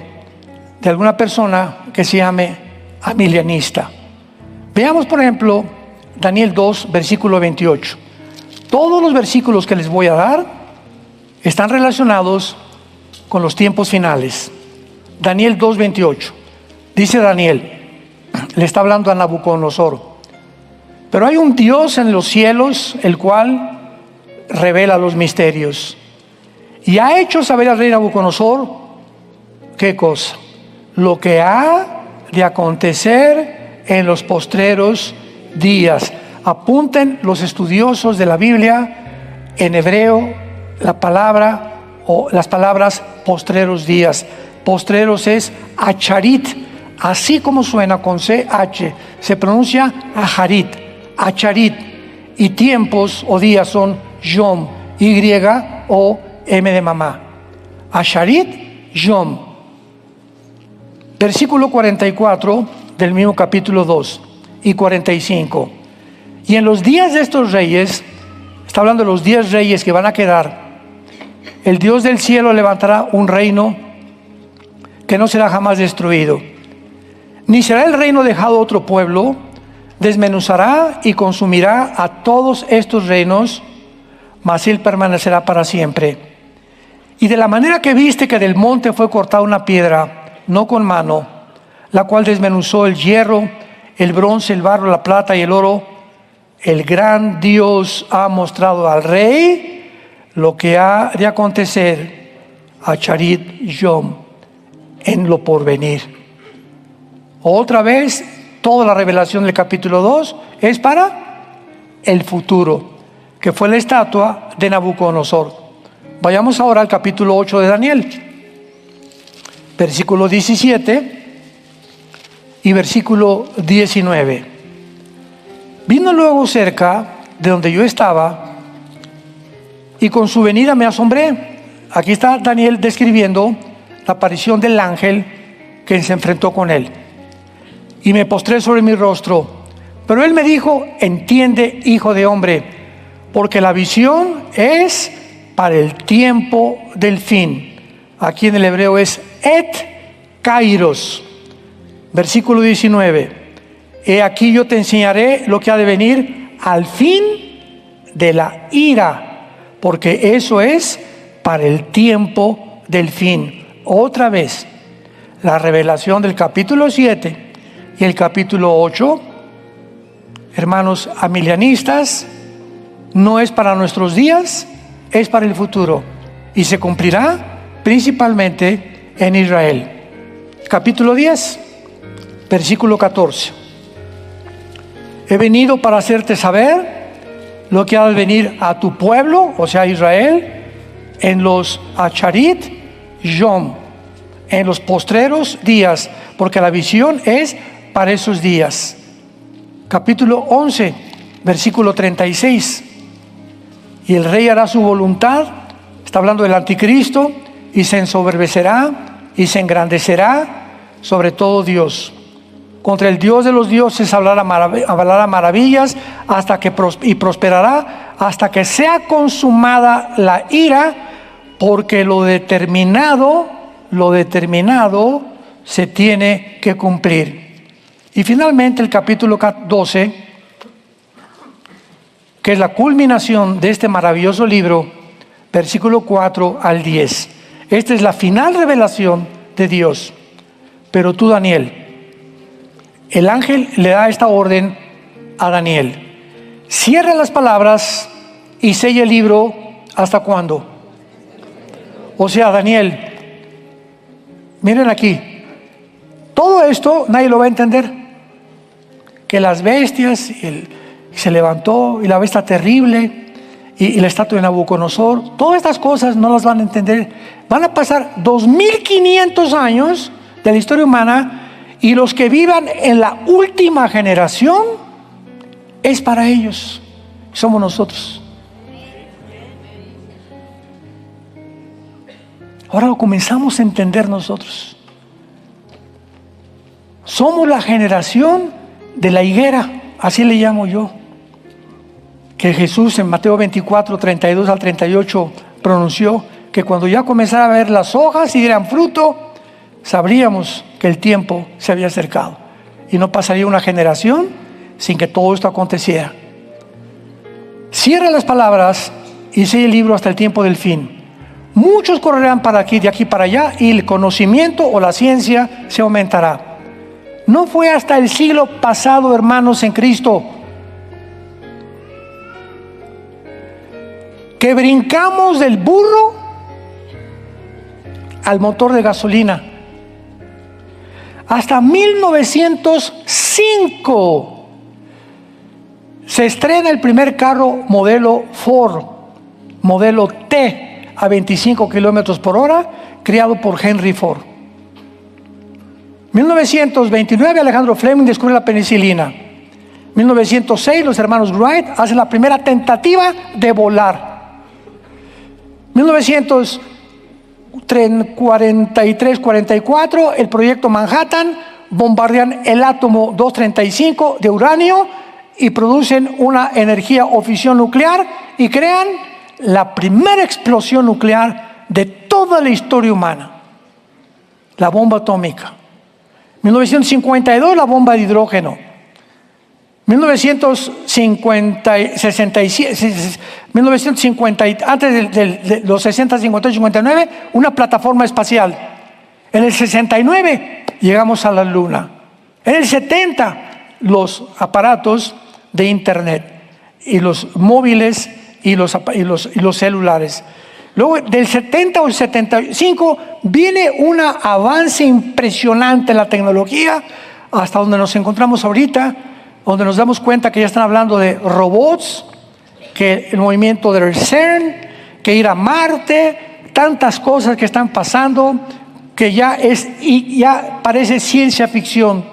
de alguna persona que se llame amilianista. Veamos, por ejemplo, Daniel 2, versículo 28. Todos los versículos que les voy a dar están relacionados con los tiempos finales. Daniel 2, 28. Dice Daniel, le está hablando a Nabucodonosor: pero hay un Dios en los cielos, el cual revela los misterios. Y ha hecho saber al rey Nabucodonosor, ¿qué cosa? Lo que ha de acontecer en los postreros días. Apunten los estudiosos de la Biblia, en hebreo, la palabra o las palabras postreros días. Postreros es acharit, así como suena con CH, se pronuncia acharit, acharit. Y tiempos o días son yom, Y-O-M de mamá. Acharit, yom. Versículo 44 del mismo capítulo 2 y 45. Y en los días de estos reyes, está hablando de los 10 reyes que van a quedar, el Dios del cielo levantará un reino que no será jamás destruido, ni será el reino dejado a otro pueblo. Desmenuzará y consumirá a todos estos reinos, mas él permanecerá para siempre. Y de la manera que viste que del monte fue cortada una piedra, no con mano, la cual desmenuzó el hierro, el bronce, el barro, la plata y el oro, el gran Dios ha mostrado al rey lo que ha de acontecer a Charit Yom en lo porvenir. Otra vez, toda la revelación del capítulo 2 es para el futuro, que fue la estatua de Nabucodonosor. Vayamos ahora al capítulo 8 de Daniel, versículo 17 y versículo 19. Vino luego cerca de donde yo estaba, y con su venida me asombré. Aquí está Daniel describiendo la aparición del ángel que se enfrentó con él. Y me postré sobre mi rostro. Pero él me dijo: entiende, hijo de hombre, porque la visión es para el tiempo del fin. Aquí en el hebreo es et kairos. Versículo 19. He aquí yo te enseñaré lo que ha de venir al fin de la ira, porque eso es para el tiempo del fin. Otra vez, la revelación del capítulo 7 y el capítulo 8, hermanos amilianistas, no es para nuestros días, es para el futuro, y se cumplirá principalmente en Israel. Capítulo 10, versículo 14. He venido para hacerte saber lo que ha de venir a tu pueblo, o sea, Israel, en los Acharit Yom, en los postreros días, porque la visión es para esos días. Capítulo 11, versículo 36. Y el rey hará su voluntad, está hablando del anticristo, y se ensoberbecerá y se engrandecerá sobre todo Dios. Contra el Dios de los dioses hablará maravillas hasta que prosperará hasta que sea consumada la ira, porque lo determinado se tiene que cumplir. Y finalmente el capítulo 12, que es la culminación de este maravilloso libro, versículo 4 al 10. Esta es la final revelación de Dios. Pero tú, Daniel, el ángel le da esta orden a Daniel: cierra las palabras y sella el libro. ¿Hasta cuándo? O sea, Daniel, miren aquí, todo esto nadie lo va a entender. Que las bestias, se levantó, y la bestia terrible, y la estatua de Nabucodonosor, todas estas cosas no las van a entender. Van a pasar 2500 años de la historia humana, y los que vivan en la última generación es para ellos. Somos nosotros. Ahora lo comenzamos a entender nosotros. Somos la generación de la higuera, así le llamo yo. Que Jesús en Mateo 24, 32 al 38 pronunció que cuando ya comenzara a ver las hojas y dieran fruto, sabríamos que el tiempo se había acercado. Y no pasaría una generación sin que todo esto aconteciera. Cierra las palabras y sella el libro hasta el tiempo del fin. Muchos correrán para aquí, de aquí para allá, y el conocimiento o la ciencia se aumentará. No fue hasta el siglo pasado, hermanos en Cristo, que brincamos del burro al motor de gasolina. Hasta 1905 se estrena el primer carro modelo Ford, modelo T, a 25 kilómetros por hora, creado por Henry Ford. 1929 Alejandro Fleming descubre la penicilina. 1906 los hermanos Wright hacen la primera tentativa de volar. 1943-44 el proyecto Manhattan, bombardean el átomo 235 de uranio y producen una energía o fisión nuclear y crean la primera explosión nuclear de toda la historia humana, la bomba atómica. 1952 la bomba de hidrógeno. 1950, antes de los 60, 58, 59, una plataforma espacial. En el 69 llegamos a la Luna. En el 70 los aparatos de internet y los móviles y los celulares. Luego del 70 o 75 viene un avance impresionante en la tecnología hasta donde nos encontramos ahorita, donde nos damos cuenta que ya están hablando de robots, que el movimiento del CERN, que ir a Marte, tantas cosas que están pasando que ya parece ciencia ficción.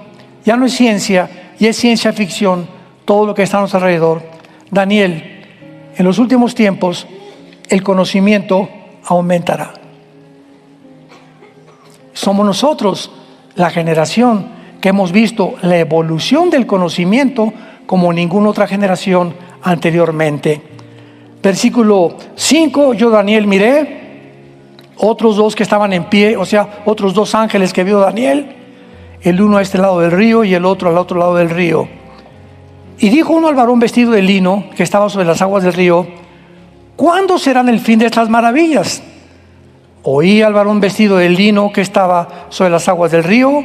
Ya no es ciencia, ya es ciencia ficción todo lo que está a nuestro alrededor. Daniel, en los últimos tiempos el conocimiento aumentará. Somos nosotros la generación que hemos visto la evolución del conocimiento como ninguna otra generación anteriormente. Versículo 5, yo Daniel miré, otros dos que estaban en pie, o sea, otros dos ángeles que vio Daniel, el uno a este lado del río y el otro al otro lado del río. Y dijo uno al varón vestido de lino que estaba sobre las aguas del río: ¿cuándo serán el fin de estas maravillas? Oí al varón vestido de lino que estaba sobre las aguas del río,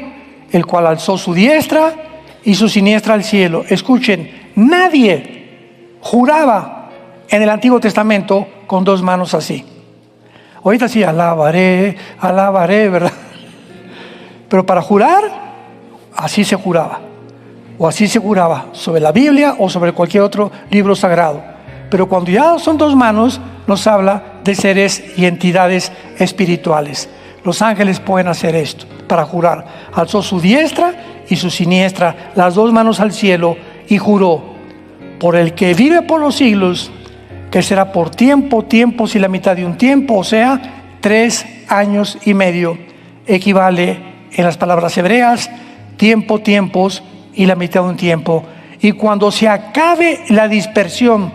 el cual alzó su diestra y su siniestra al cielo. Escuchen, nadie juraba en el Antiguo Testamento con dos manos así. Ahorita sí, alabaré, ¿verdad? Pero para jurar, así se juraba. o así se juraba, sobre la Biblia o sobre cualquier otro libro sagrado. Pero cuando ya son dos manos, nos habla de seres y entidades espirituales. Los ángeles pueden hacer esto para jurar. Alzó su diestra y su siniestra, las dos manos al cielo, y juró: por el que vive por los siglos, que será por tiempo, tiempos y la mitad de un tiempo, o sea, 3 años y medio. Equivale en las palabras hebreas, tiempo, tiempos y la mitad de un tiempo. Y cuando se acabe la dispersión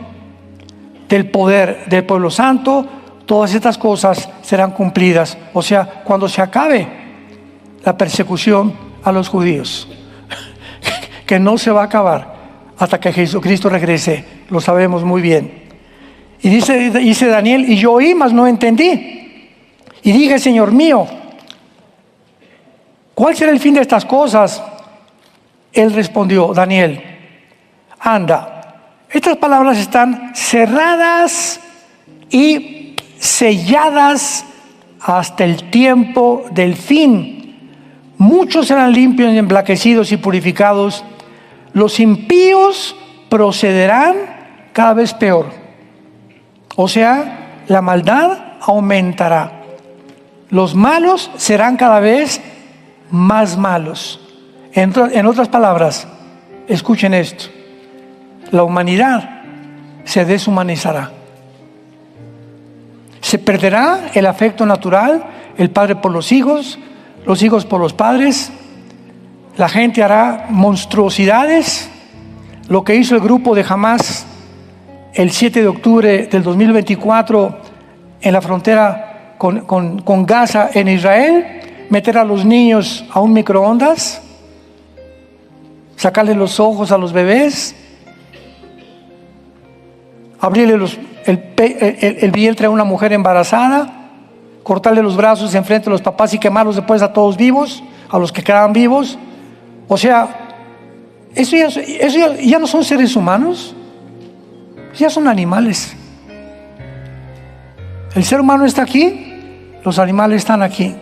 del poder del pueblo santo, todas estas cosas serán cumplidas. O sea, cuando se acabe la persecución a los judíos, que no se va a acabar hasta que Jesucristo regrese, lo sabemos muy bien. Y dice Daniel: y yo oí, mas no entendí. Y dije: Señor mío, ¿cuál será el fin de estas cosas? Él respondió, Daniel: anda, estas palabras están cerradas y selladas hasta el tiempo del fin. Muchos serán limpios y emblanquecidos y purificados. Los impíos procederán cada vez peor. O sea, la maldad aumentará. Los malos serán cada vez más malos. En otras palabras, escuchen esto: la humanidad se deshumanizará. Se perderá el afecto natural, el padre por los hijos por los padres. La gente hará monstruosidades. Lo que hizo el grupo de Hamás el 7 de octubre del 2024 en la frontera con Gaza en Israel: meter a los niños a un microondas, sacarle los ojos a los bebés, abrirle el vientre a una mujer embarazada, cortarle los brazos enfrente de los papás y quemarlos después a todos vivos, a los que quedaban vivos. O sea, eso ya no son seres humanos, ya son animales. El ser humano está aquí, los animales están aquí.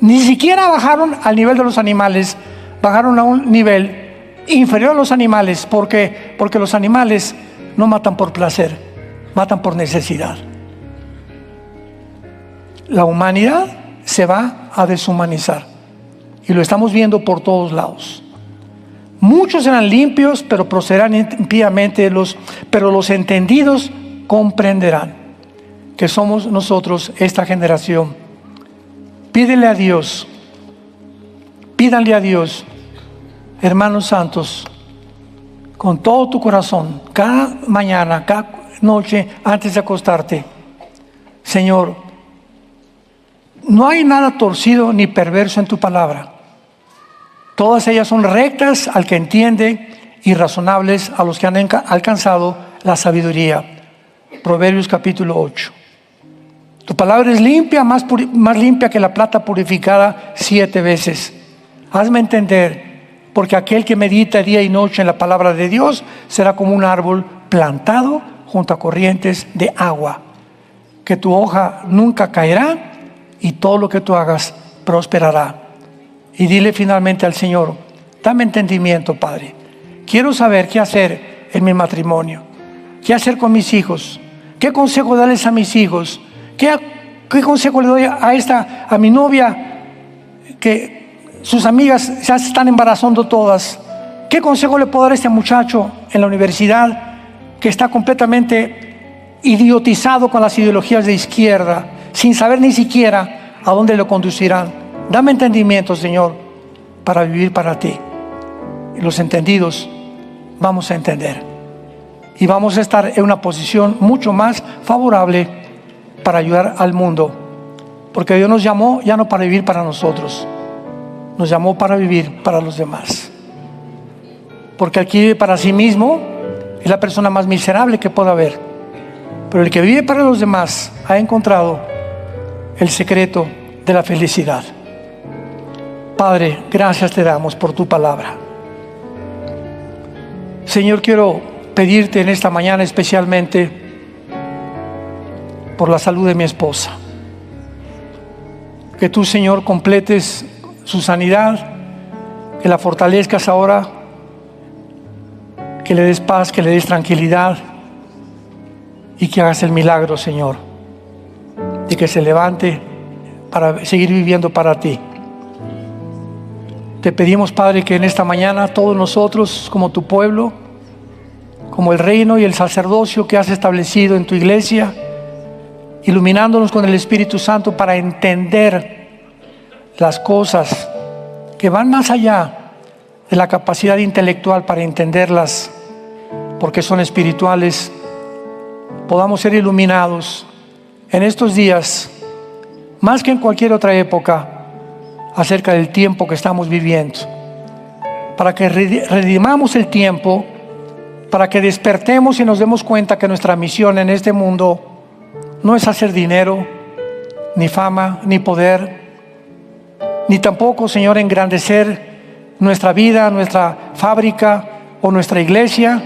Ni siquiera bajaron al nivel de los animales, bajaron a un nivel inferior a los animales. ¿Por qué? Porque los animales no matan por placer, matan por necesidad. La humanidad se va a deshumanizar y lo estamos viendo por todos lados. Muchos serán limpios, pero procederán impíamente. Pero los entendidos comprenderán que somos nosotros, esta generación. Pídanle a Dios, hermanos santos, con todo tu corazón, cada mañana, cada noche, antes de acostarte: Señor, no hay nada torcido ni perverso en tu palabra. Todas ellas son rectas al que entiende y razonables a los que han alcanzado la sabiduría. Proverbios capítulo 8. Tu palabra es limpia, más limpia que la plata purificada 7 veces. Hazme entender, porque aquel que medita día y noche en la palabra de Dios será como un árbol plantado junto a corrientes de agua, que tu hoja nunca caerá y todo lo que tú hagas prosperará. Y dile finalmente al Señor: dame entendimiento, Padre. Quiero saber qué hacer en mi matrimonio, qué hacer con mis hijos, qué consejo darles a mis hijos, qué consejo le doy a mi novia, que sus amigas ya se están embarazando todas. ¿Qué consejo le puedo dar a este muchacho en la universidad que está completamente idiotizado con las ideologías de izquierda, sin saber ni siquiera a dónde lo conducirán? Dame entendimiento, Señor, para vivir para ti. Y los entendidos vamos a entender. Y vamos a estar en una posición mucho más favorable para ayudar al mundo. Porque Dios nos llamó ya no para vivir para nosotros, nos llamó para vivir para los demás. Porque el que vive para sí mismo es la persona más miserable que pueda haber. Pero el que vive para los demás ha encontrado el secreto de la felicidad. Padre, gracias te damos por tu palabra. Señor, quiero pedirte en esta mañana especialmente por la salud de mi esposa. Que tú, Señor, completes su sanidad, que la fortalezcas ahora, que le des paz, que le des tranquilidad y que hagas el milagro, Señor, de que se levante para seguir viviendo para ti. Te pedimos, Padre, que en esta mañana todos nosotros, como tu pueblo, como el reino y el sacerdocio que has establecido en tu iglesia, iluminándonos con el Espíritu Santo para entender las cosas que van más allá de la capacidad intelectual para entenderlas, porque son espirituales, podamos ser iluminados en estos días, más que en cualquier otra época, acerca del tiempo que estamos viviendo, para que redimamos el tiempo, para que despertemos y nos demos cuenta que nuestra misión en este mundo no es hacer dinero, ni fama, ni poder, ni tampoco, Señor, engrandecer nuestra vida, nuestra fábrica o nuestra iglesia.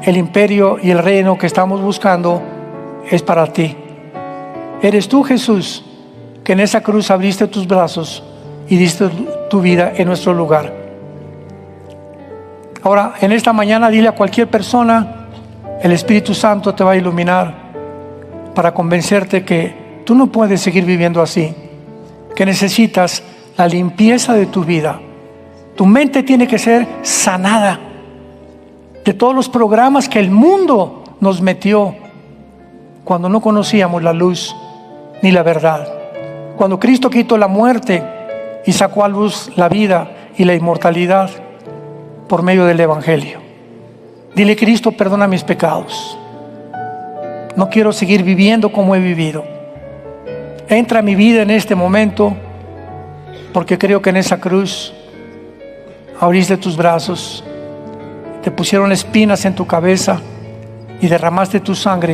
El imperio y el reino que estamos buscando es para ti. Eres tú, Jesús, que en esa cruz abriste tus brazos y diste tu vida en nuestro lugar. Ahora, en esta mañana, dile a cualquier persona, el Espíritu Santo te va a iluminar para convencerte que tú no puedes seguir viviendo así, que necesitas la limpieza de tu vida. Tu mente tiene que ser sanada de todos los programas que el mundo nos metió cuando no conocíamos la luz ni la verdad. Cuando Cristo quitó la muerte y sacó a luz la vida y la inmortalidad por medio del Evangelio. Dile: Cristo, perdona mis pecados. No quiero seguir viviendo como he vivido. Entra a mi vida en este momento, porque creo que en esa cruz abriste tus brazos, te pusieron espinas en tu cabeza y derramaste tu sangre